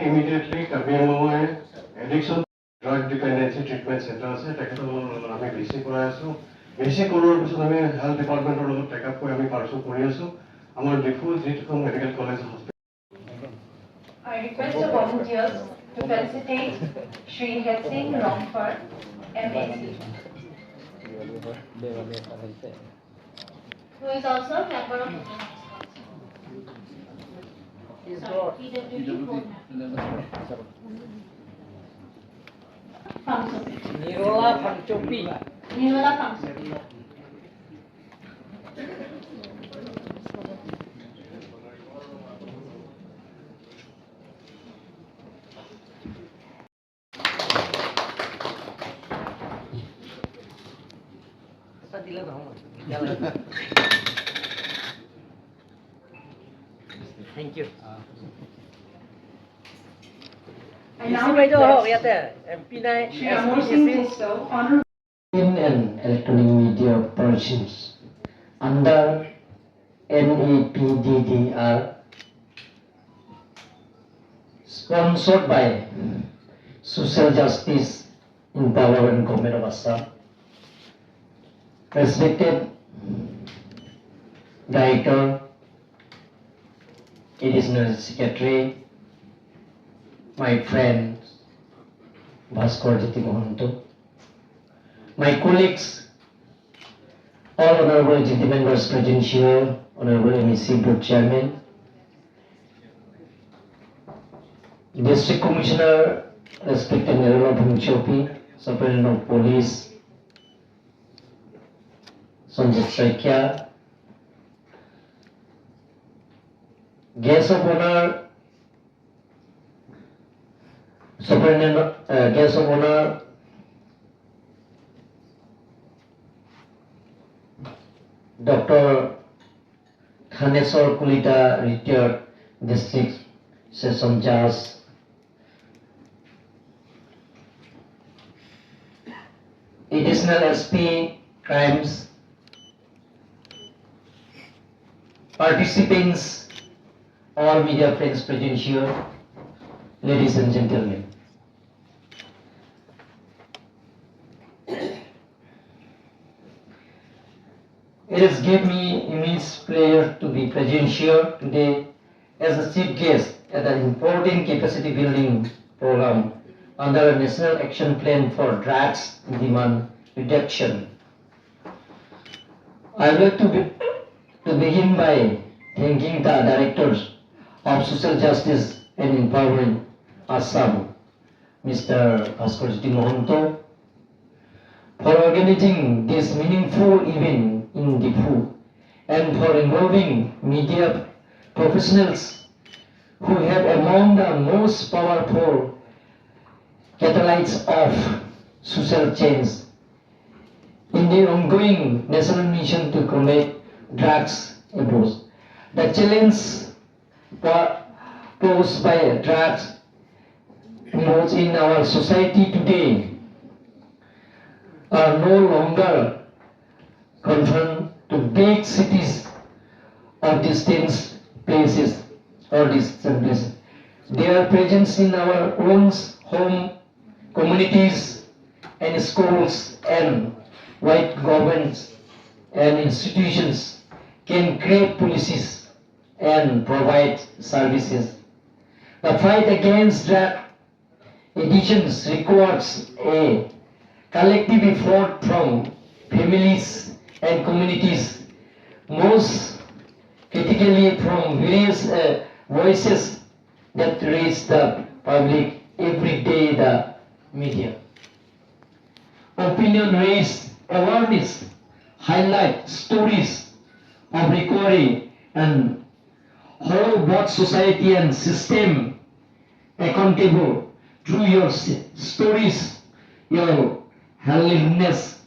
immediately addiction drug dependency treatment center আছে আমি VC কৰাই আছো ভিসি কৰোৱাৰ পিছত আমি হেল্থ ডিপাৰ্টমেণ্টৰ লগত টেক আপ কৰি আমি পাৰ্চু কৰি আছো আমাৰ ডিফু যিখন medical college hospital I request the volunteers to felicitate Shri Hetsing Longfar, MAC, who is also a member of Nirola Pangchopi. Nirola Pangchopi. Thank you. I now request Shri Amor Singh Tisto, Honorable In and electronic media persons under NEPDDR, sponsored by Social Justice Empowerment Government of Assam. Respected Director, Additional Secretary, my friend Bhaskar Jiti Mohanto, my colleagues, all honorable GT members present here, honorable MEC Board Chairman, District Commissioner, respected Nirola Pangchopi, Superintendent of Police, Sanjay Saikia, guest of honor, Superintendent, guest of honor, Dr. Thaneswar Kulita, retired district session judge, additional SP crimes, participants, all media friends present here, ladies and gentlemen. It has given me immense pleasure to be present here today as a chief guest at an important capacity building program under a National Action Plan for Drugs Demand Reduction. I would like to begin by thanking the directors of Social Justice and Empowerment Assam, Mr. Bhaskar Jiti Mohanto, for organizing this meaningful event in Difu and for involving media professionals who have among the most powerful catalysts of social change in the ongoing national mission to combat drugs abuse. The challenge posed by drugs abuse in our society today are no longer confined to big cities or distant places. Their presence in our own home, communities and schools and white governments and institutions can create policies and provide services. The fight against drug addictions requires a collective effort from families and communities, most critically from various voices that reach the public every day, the media. Opinion raise awareness, highlight stories of recovery and hold both society and system accountable through your stories, your helpfulness,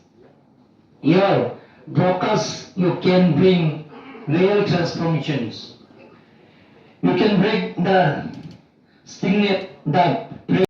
your broadcast. You can bring real transformations. You can break the stigma, the